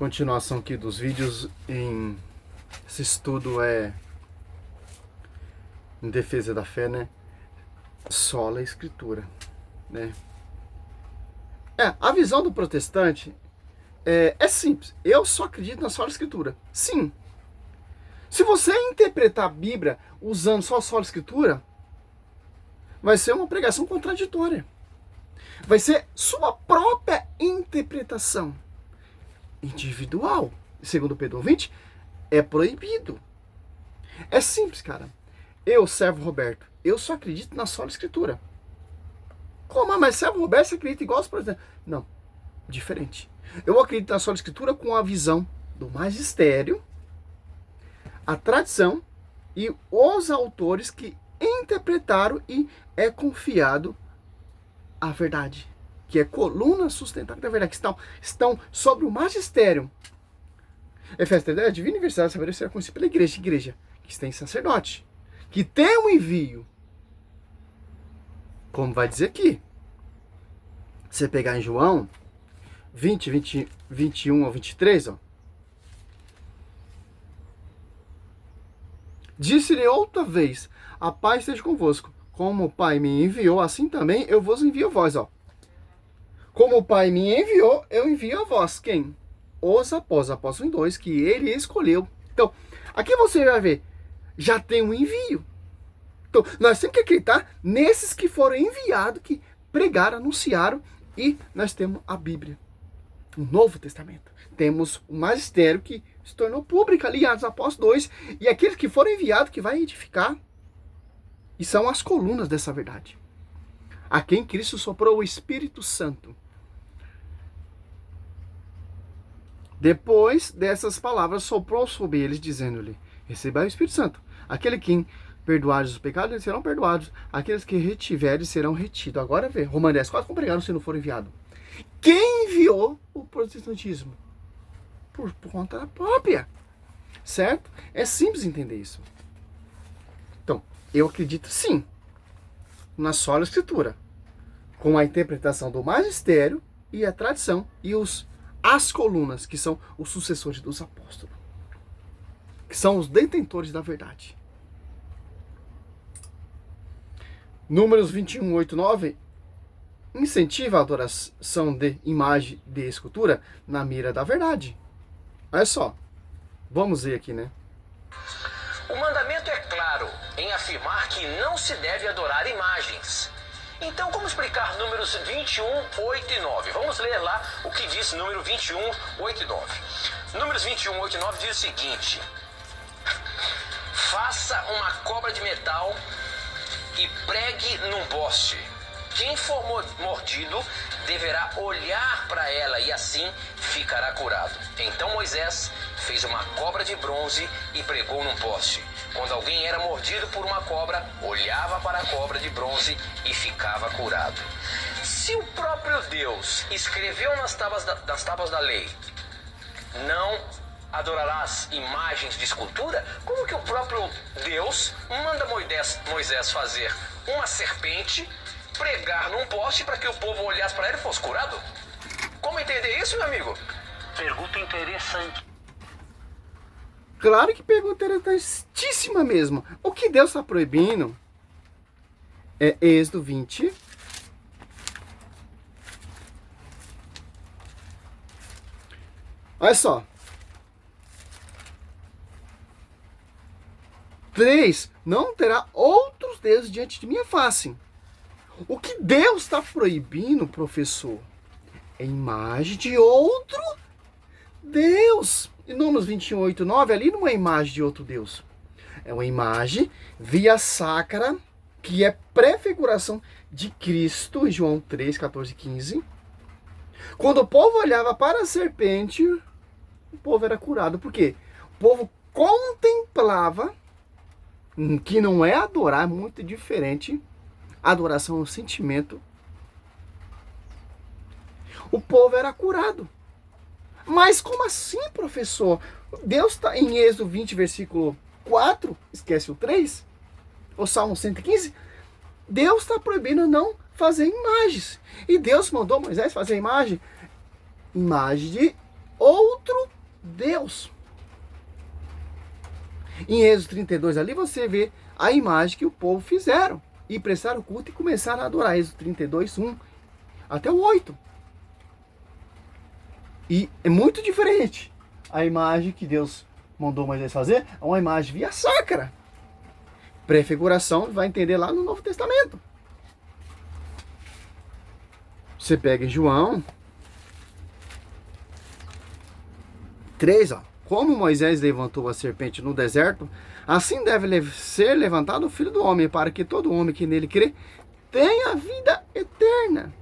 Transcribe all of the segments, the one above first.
Continuação aqui dos vídeos esse estudo é em defesa da fé, né? Sola Escritura, né? A visão do protestante é simples. Eu só acredito na sola Escritura. Sim. Se você interpretar a Bíblia usando só a sola Escritura, vai ser uma pregação contraditória. Vai ser sua própria interpretação individual. Segundo Pedro 20, é proibido. É simples, cara. Eu, servo Roberto, eu só acredito na sola Escritura. Como? Mas servo Roberto, você acredita igual aos protestantes? Não, diferente. Eu acredito na sola Escritura com a visão do magistério, a tradição e os autores que interpretaram e é confiado a verdade, que é coluna sustentável da verdade, que estão sobre o magistério. Efésios 3, a divina universidade da sabedoria será conhecida pela igreja, que tem sacerdote, que tem um envio. Como vai dizer aqui. Você pegar em João 21 ao 23, ó. Disse-lhe outra vez, a paz esteja convosco. Como o Pai me enviou, assim também eu vos envio a vós, ó. Como o Pai me enviou, eu envio a vós. Quem? Os apóstolos em 2, que ele escolheu. Então, aqui você vai ver, já tem um envio. Então, nós temos que acreditar nesses que foram enviados, que pregaram, anunciaram, e nós temos a Bíblia, o Novo Testamento. Temos o magistério que se tornou público ali, Atos Apóstolos 2, e aqueles que foram enviados que vai edificar, e são as colunas dessa verdade. A quem Cristo soprou o Espírito Santo. Depois dessas palavras, soprou sobre eles, dizendo-lhe, recebei o Espírito Santo. Aquele que perdoares os pecados, eles serão perdoados. Aqueles que retiveres serão retidos. Agora vê, Romanos 10, quase como pregaram se não for enviado. Quem enviou o protestantismo? Por conta própria. Certo? É simples entender isso. Então, eu acredito sim na sola Escritura, com a interpretação do magistério e a tradição e as colunas, que são os sucessores dos apóstolos, que são os detentores da verdade. Números 21, 8, 9 incentiva a adoração de imagem de escultura na mira da verdade. Olha só, vamos ver aqui, né? O mandamento é claro em afirmar que não se deve adorar imagens. Então, como explicar números 21, 8 e 9? Vamos ler lá o que diz número 21, 8 e 9. Números 21, 8 e 9 diz o seguinte: faça uma cobra de metal e pregue num poste. Quem for mordido deverá olhar para ela e assim ficará curado. Então Moisés fez uma cobra de bronze e pregou num poste. Quando alguém era mordido por uma cobra, olhava para a cobra de bronze e ficava curado. Se o próprio Deus escreveu nas tábuas da lei, não adorarás imagens de escultura, como que o próprio Deus manda Moisés fazer uma serpente, pregar num poste para que o povo olhasse para ela e fosse curado? Como entender isso, meu amigo? Pergunta interessante. Claro que pergunta interessantíssima mesmo. O que Deus está proibindo é Êxodo 20. Olha só. 3. Não terá outros deuses diante de minha face. O que Deus está proibindo, professor, é imagem de outro Deus. Em Números 21, 8, 9, ali não é imagem de outro Deus. É uma imagem via sacra, que é prefiguração de Cristo, em João 3, 14 e 15. Quando o povo olhava para a serpente, o povo era curado. Por quê? O povo contemplava, que não é adorar, é muito diferente. Adoração é um sentimento. O povo era curado. Mas como assim, professor? Deus está em Êxodo 20, versículo 4, esquece o 3, ou Salmo 115, Deus está proibindo não fazer imagens. E Deus mandou Moisés fazer imagem de outro Deus. Em Êxodo 32 ali você vê a imagem que o povo fizeram. E prestaram culto e começaram a adorar. Êxodo 32, 1 até o 8. E é muito diferente. A imagem que Deus mandou Moisés fazer é uma imagem via sacra. Prefiguração, vai entender lá no Novo Testamento. Você pega em João 3, ó. Como Moisés levantou a serpente no deserto, assim deve ser levantado o Filho do Homem, para que todo homem que nele crê tenha vida eterna.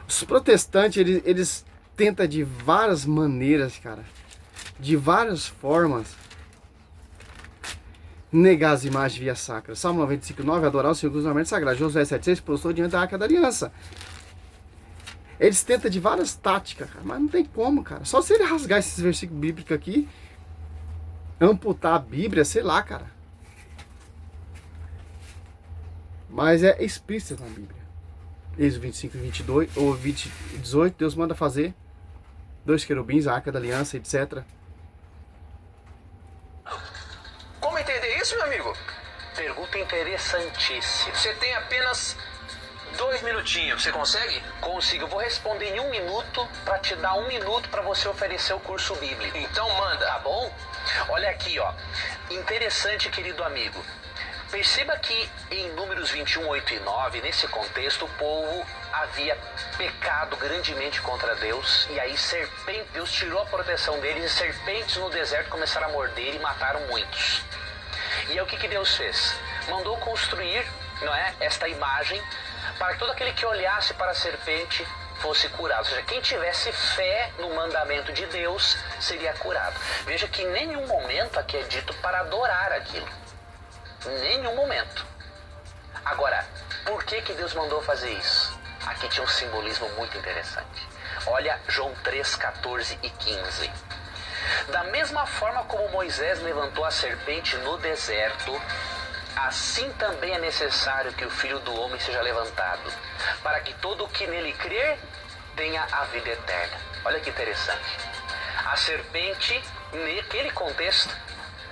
Os protestantes, eles tentam de várias maneiras, cara, de várias formas, negar as imagens via sacra. Salmo 95:9, adorar o Senhor com os ornamentos sagrados. Josué 7:6, prostrou diante da Arca da Aliança. Eles tentam de várias táticas, cara, mas não tem como, cara. Só se ele rasgar esses versículos bíblicos aqui, amputar a Bíblia, sei lá, cara. Mas é explícito na Bíblia. Êxodo 25:22 ou 18, Deus manda fazer 2 querubins, a Arca da Aliança, etc. Como entender isso, meu amigo? Pergunta interessantíssima. Você tem apenas 2 minutinhos, você consegue? Consigo, eu vou responder em 1 minuto para te dar 1 minuto para você oferecer o curso bíblico. Então manda, tá bom? Olha aqui, ó. Interessante, querido amigo. Perceba que em Números 21, 8 e 9, nesse contexto, o povo havia pecado grandemente contra Deus. E aí Deus tirou a proteção deles e serpentes no deserto começaram a morder e mataram muitos. E aí o que Deus fez? Mandou construir, não é, esta imagem para que todo aquele que olhasse para a serpente fosse curado. Ou seja, quem tivesse fé no mandamento de Deus seria curado. Veja que em nenhum momento aqui é dito para adorar aquilo. Nenhum momento. Agora, por que Deus mandou fazer isso? Aqui tinha um simbolismo muito interessante. Olha João 3, 14 e 15. Da mesma forma como Moisés levantou a serpente no deserto, assim também é necessário que o Filho do Homem seja levantado, para que todo o que nele crer tenha a vida eterna. Olha que interessante. A serpente, naquele contexto,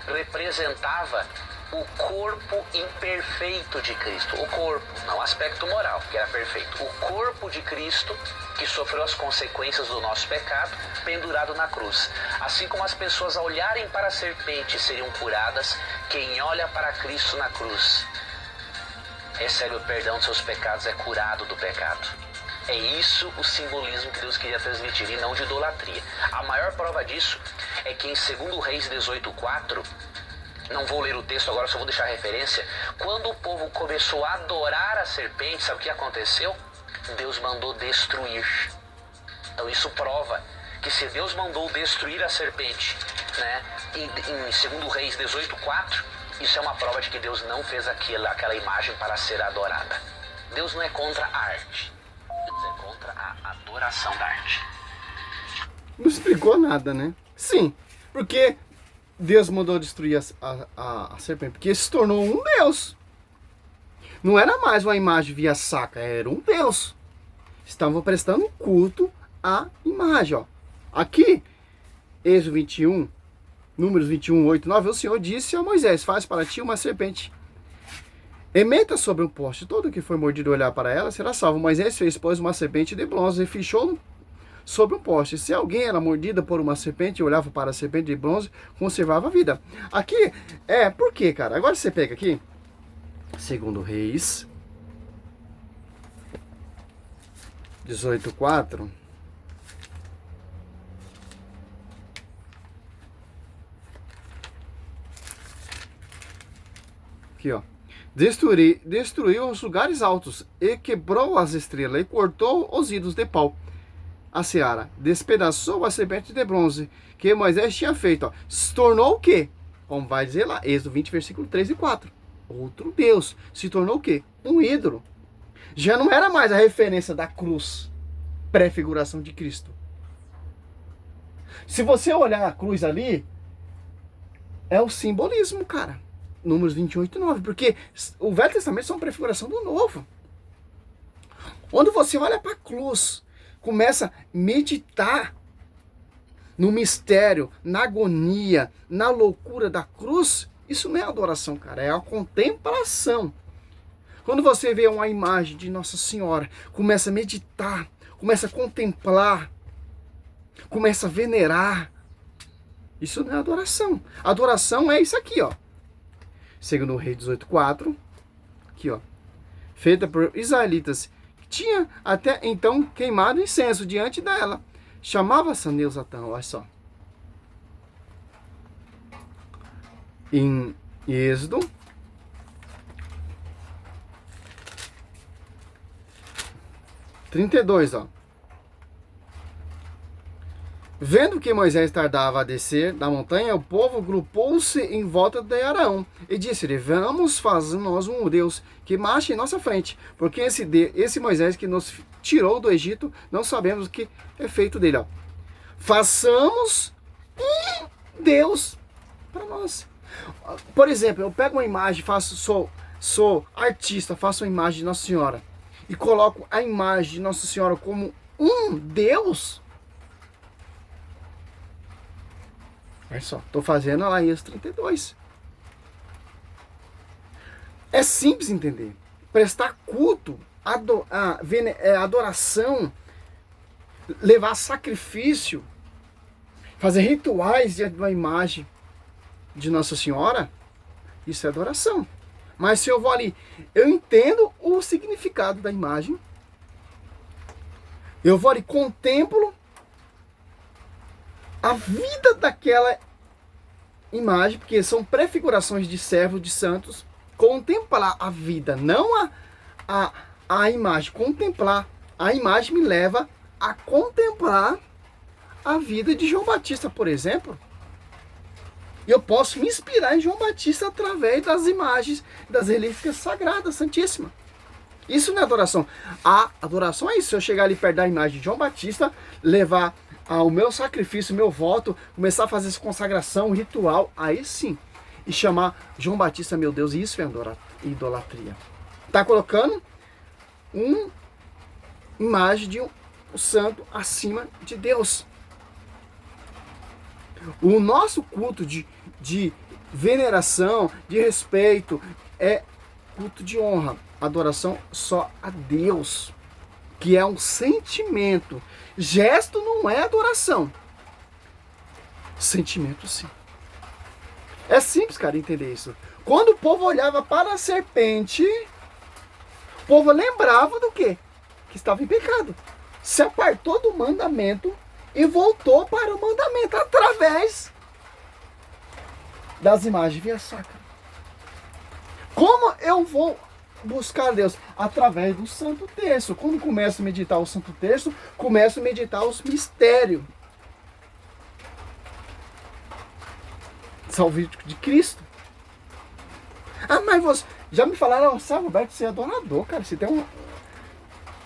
representava o corpo imperfeito de Cristo. O corpo, não o aspecto moral, que era perfeito. O corpo de Cristo, que sofreu as consequências do nosso pecado, pendurado na cruz. Assim como as pessoas ao olharem para a serpente seriam curadas, quem olha para Cristo na cruz recebe o perdão de seus pecados, é curado do pecado. É isso o simbolismo que Deus queria transmitir, e não de idolatria. A maior prova disso é que em 2 Reis 18:4, não vou ler o texto agora, só vou deixar a referência. Quando o povo começou a adorar a serpente, sabe o que aconteceu? Deus mandou destruir. Então isso prova que se Deus mandou destruir a serpente, né, em 2 Reis 18:4, isso é uma prova de que Deus não fez aquela imagem para ser adorada. Deus não é contra a arte. Deus é contra a adoração da arte. Não explicou nada, né? Sim, porque Deus mandou destruir a serpente, porque se tornou um Deus. Não era mais uma imagem via sacra, era um Deus. Estavam prestando culto à imagem, ó. Aqui, Êxodo 21, Números 21, 8, 9, o Senhor disse a Moisés: faz para ti uma serpente. Emeta sobre um poste, todo que for mordido olhar para ela será salvo. Moisés fez, pois, uma serpente de bronze e fichou sobre um poste. Se alguém era mordida por uma serpente e olhava para a serpente de bronze, conservava a vida. Aqui, por quê, cara? Agora você pega aqui, 2 Reis 18:4. Aqui, ó. Destruiu os lugares altos e quebrou as estrelas e cortou os ídolos de pau. A seara despedaçou a serpente de bronze que Moisés tinha feito. Ó. Se tornou o quê? Como vai dizer lá, Êxodo 20, versículo 3 e 4. Outro Deus. Se tornou o quê? Um ídolo. Já não era mais a referência da cruz, pré-figuração de Cristo. Se você olhar a cruz ali, é o simbolismo, cara. Números 28 e 9. Porque o Velho Testamento é uma prefiguração do Novo. Onde você olha para a cruz, começa a meditar no mistério, na agonia, na loucura da cruz, isso não é adoração, cara, é a contemplação. Quando você vê uma imagem de Nossa Senhora, começa a meditar, começa a contemplar, começa a venerar, isso não é adoração. Adoração é isso aqui, ó. Segundo o Rei 18:4, aqui, ó, feita por israelitas, que tinha até então queimado incenso diante dela. Chamava-se Neusatã, olha só. Em Êxodo 32, ó. Vendo que Moisés tardava a descer da montanha, o povo grupou-se em volta de Arão e disse-lhe: vamos fazer nós um Deus que marche em nossa frente, porque esse Moisés que nos tirou do Egito, não sabemos o que é feito dele. Ó. Façamos um Deus para nós. Por exemplo, eu pego uma imagem, sou artista, faço uma imagem de Nossa Senhora e coloco a imagem de Nossa Senhora como um Deus. Olha só, estou fazendo lá em Êxodo 32. É simples entender. Prestar culto, adoração, levar sacrifício, fazer rituais diante de uma imagem de Nossa Senhora, isso é adoração. Mas se eu vou ali, eu entendo o significado da imagem, eu vou ali, contemplo a vida daquela imagem, porque são prefigurações de servos, de santos. Contemplar a vida, não a imagem. Contemplar a imagem me leva a contemplar a vida de João Batista, por exemplo. Eu posso me inspirar em João Batista através das imagens das relíquias sagradas, santíssimas. Isso não é adoração. A adoração é isso. Se eu chegar ali perto da imagem de João Batista, levar o meu sacrifício, o meu voto, começar a fazer essa consagração, ritual, aí sim. E chamar João Batista, meu Deus, isso é idolatria. Está colocando uma imagem de um santo acima de Deus. O nosso culto de veneração, de respeito, é culto de honra. Adoração só a Deus, que é um sentimento. Gesto não é adoração. Sentimento sim. É simples, cara, entender isso. Quando o povo olhava para a serpente, o povo lembrava do quê? Que estava em pecado. Se apartou do mandamento e voltou para o mandamento através das imagens via sacra. Como eu vou buscar Deus? Através do Santo Terço. Quando começo a meditar o Santo Terço, começo a meditar os mistérios salvífico de Cristo. Ah, mas você já me falaram, sabe, Roberto, você é adorador, cara. Você tem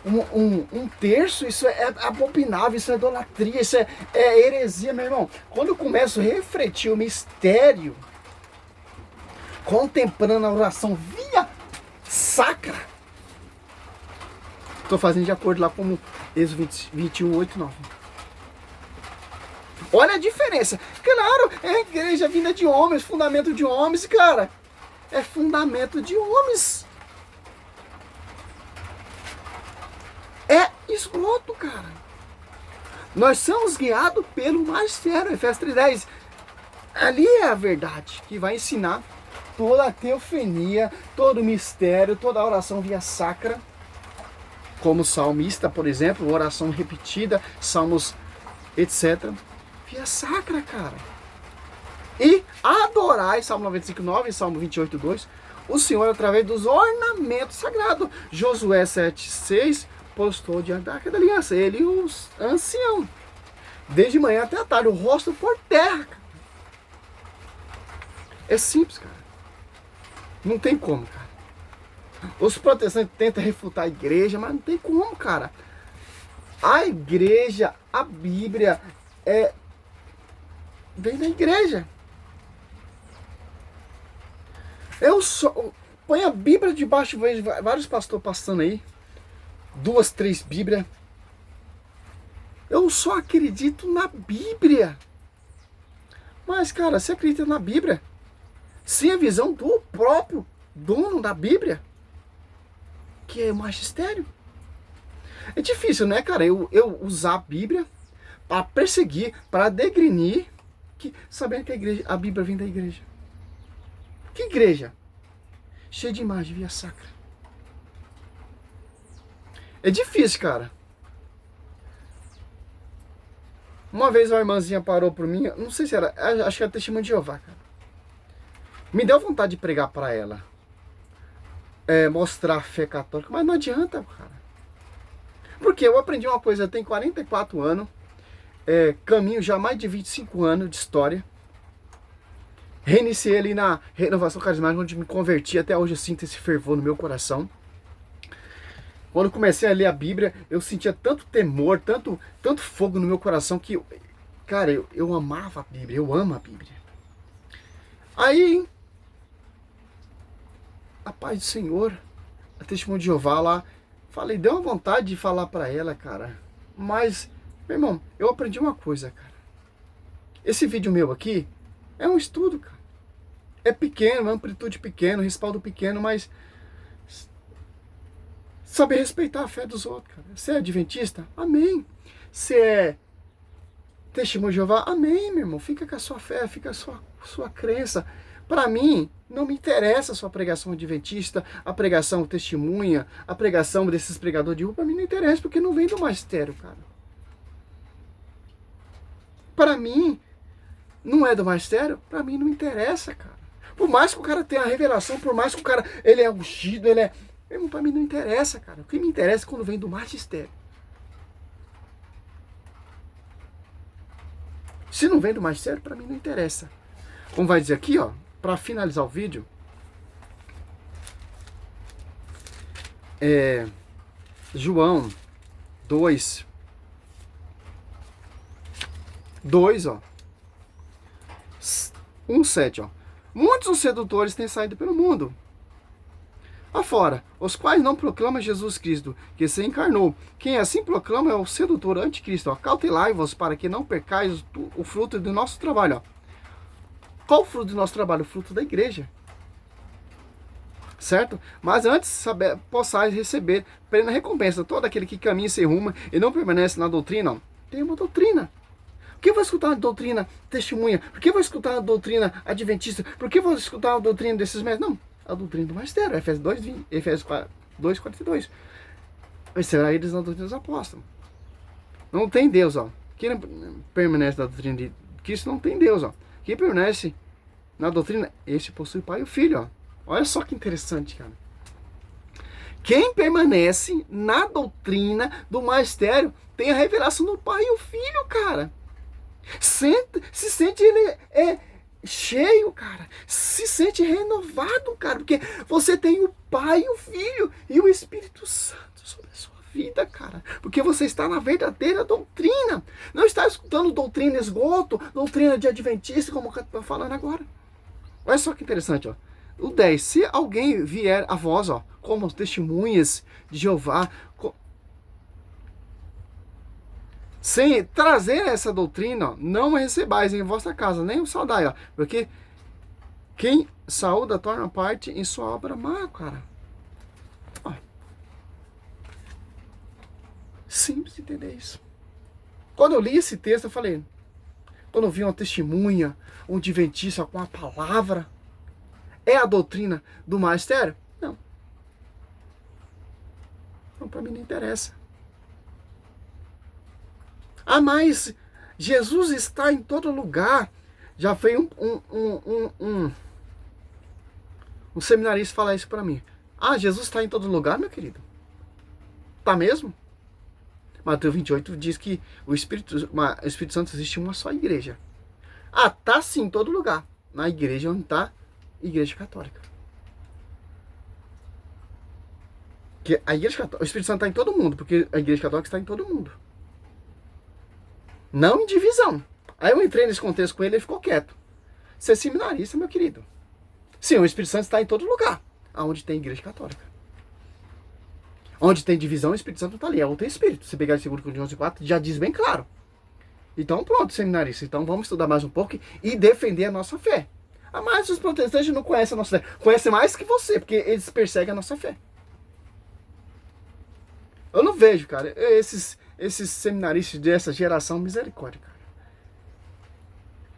um terço, isso é abominável, isso é idolatria, isso é heresia, meu irmão. Quando eu começo a refletir o mistério, contemplando a oração via sacra, estou fazendo de acordo lá com Êxodo 21, 8, 9. Olha a diferença. Claro, é a igreja vinda de homens, fundamento de homens, cara. É fundamento de homens. É esgoto, cara. Nós somos guiados pelo magistério, Efésios 3:10. Ali é a verdade que vai ensinar toda a teofania, todo o mistério, toda a oração via sacra. Como salmista, por exemplo, oração repetida, salmos, etc. Via sacra, cara. E adorai, Salmo 95:9, Salmo 28:2, o Senhor através dos ornamentos sagrados. Josué 7:6 postou diante da Arca da Aliança, ele e os anciãos. Desde manhã até a tarde, o rosto por terra. Cara. É simples, cara. Não tem como, cara. Os protestantes tentam refutar a igreja, mas não tem como, cara. A igreja, a Bíblia, vem da igreja. Põe a Bíblia debaixo, vejo vários pastores passando aí. 2, 3 Bíblias. Eu só acredito na Bíblia. Mas, cara, você acredita na Bíblia sem a visão do próprio dono da Bíblia, que é o magistério? É difícil, né, cara, eu usar a Bíblia para perseguir, para degrinir, sabendo que a Bíblia vem da igreja. Que igreja? Cheia de imagem, via sacra. É difícil, cara. Uma vez uma irmãzinha parou por mim, não sei se era, acho que era Testemunho de Jeová, cara. Me deu vontade de pregar para ela. Mostrar a fé católica, mas não adianta, cara. Porque eu aprendi uma coisa, eu tenho 44 anos, caminho já mais de 25 anos de história. Reiniciei ali na Renovação Carismática, onde me converti, até hoje eu sinto esse fervor no meu coração. Quando comecei a ler a Bíblia, eu sentia tanto temor, tanto fogo no meu coração que, cara, eu amava a Bíblia, eu amo a Bíblia. Aí, a paz do Senhor, a Testemunho de Jeová lá, falei, deu uma vontade de falar pra ela, cara. Mas, meu irmão, eu aprendi uma coisa, cara. Esse vídeo meu aqui é um estudo, cara. É pequeno, amplitude pequena, respaldo pequeno, mas saber respeitar a fé dos outros, cara. Você é adventista? Amém. Você é Testemunho de Jeová? Amém, meu irmão. Fica com a sua fé, fica com a sua crença. Para mim, não me interessa a sua pregação adventista, a pregação testemunha, a pregação desses pregadores de rua. Para mim não interessa, porque não vem do magistério, cara. Para mim, não é do magistério, para mim não interessa, cara. Por mais que o cara tenha a revelação, por mais que o cara, ele é ungido, ele é... Para mim não interessa, cara. O que me interessa é quando vem do magistério. Se não vem do magistério, para mim não interessa. Como vai dizer aqui, ó, para finalizar o vídeo, João 2, ó, 1:7, ó. Muitos os sedutores têm saído pelo mundo afora, os quais não proclamam Jesus Cristo, que se encarnou. Quem assim proclama é o sedutor anticristo. Acautelai-vos para que não percais o fruto do nosso trabalho. Ó. Qual o fruto do nosso trabalho? O fruto da igreja. Certo? Mas antes possais receber plena recompensa. Todo aquele que caminha e se ruma e não permanece na doutrina, ó, tem uma doutrina. Por que vou escutar uma doutrina testemunha? Por que vou escutar uma doutrina adventista? Por que vou escutar uma doutrina desses mestres? Não. A doutrina do magistério, Efésios 2:42. Mas será eles na doutrina dos apóstolos. Não tem Deus, ó. Quem não permanece na doutrina de Cristo não tem Deus, ó. Quem permanece na doutrina, esse possui o Pai e o Filho, ó. Olha só que interessante, cara. Quem permanece na doutrina do magistério tem a revelação do Pai e o Filho, cara. Se sente ele cheio, cara. Se sente renovado, cara. Porque você tem o Pai, o Filho e o Espírito Santo sobre a sua vida, cara. Porque você está na verdadeira doutrina. Não está escutando doutrina esgoto, doutrina de adventista, como eu estou falando agora. Olha só que interessante, ó. O 10. Se alguém vier a vós, ó, como testemunhas de Jeová, sem trazer essa doutrina, ó, não recebais em vossa casa, nem o saudai, ó, porque quem saúda torna parte em sua obra má, cara. Ó. Simples entender isso. Quando eu li esse texto, eu falei, quando eu vi uma testemunha, um adventista com a palavra, é a doutrina do magistério? Não. Então, para mim não interessa. Ah, mas Jesus está em todo lugar. Já veio um seminarista falar isso para mim. Ah, Jesus está em todo lugar, meu querido? Tá mesmo? Mateus 28 diz que o Espírito Santo existe uma só igreja. Ah, tá sim em todo lugar. Na igreja onde está a Igreja Católica. Que a Igreja Católica, o Espírito Santo está em todo mundo, porque a Igreja Católica está em todo mundo. Não em divisão. Aí eu entrei nesse contexto com ele e ele ficou quieto. Você é seminarista, meu querido. Sim, o Espírito Santo está em todo lugar, onde tem Igreja Católica. Onde tem divisão, o Espírito Santo está ali, é outro Espírito. Se pegar o 2 Coríntios 11:4, já diz bem claro. Então pronto, seminarista, então vamos estudar mais um pouco e defender a nossa fé. Mas os protestantes não conhecem a nossa fé, conhecem mais que você, porque eles perseguem a nossa fé. Eu não vejo, cara, esses seminaristas dessa geração, misericórdia, cara.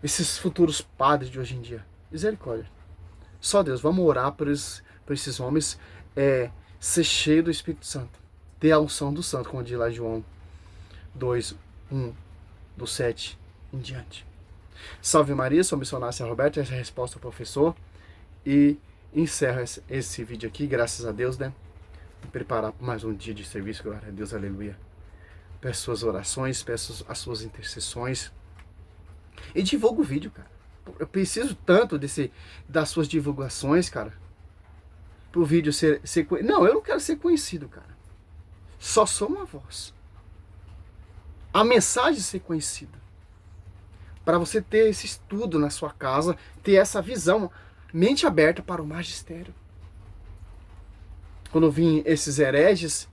Esses futuros padres de hoje em dia, misericórdia. Só Deus, vamos orar por esses homens ser cheio do Espírito Santo, ter a unção do Santo, como diz lá João 2:1, do 7 em diante. Salve Maria, sou missionário São Roberto, essa é a resposta ao professor. E encerro esse vídeo aqui, graças a Deus, né? Me preparar para mais um dia de serviço, glória a Deus, aleluia. Peço suas orações, peço as suas intercessões. E divulga o vídeo, cara. Eu preciso tanto das suas divulgações, cara. Pro vídeo ser conhecido. Não, eu não quero ser conhecido, cara. Só sou uma voz. A mensagem ser conhecida. Para você ter esse estudo na sua casa, ter essa visão, mente aberta para o magistério. Quando eu vim esses hereges,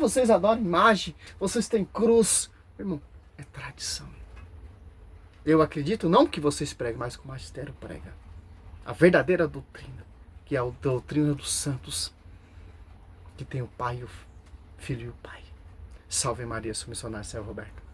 vocês adoram imagem, vocês têm cruz. Irmão, é tradição. Eu acredito não que vocês preguem, mas que o magistério prega. A verdadeira doutrina, que é a doutrina dos santos, que tem o Pai, o Filho e o Pai. Salve Maria, sou missionário São Roberto.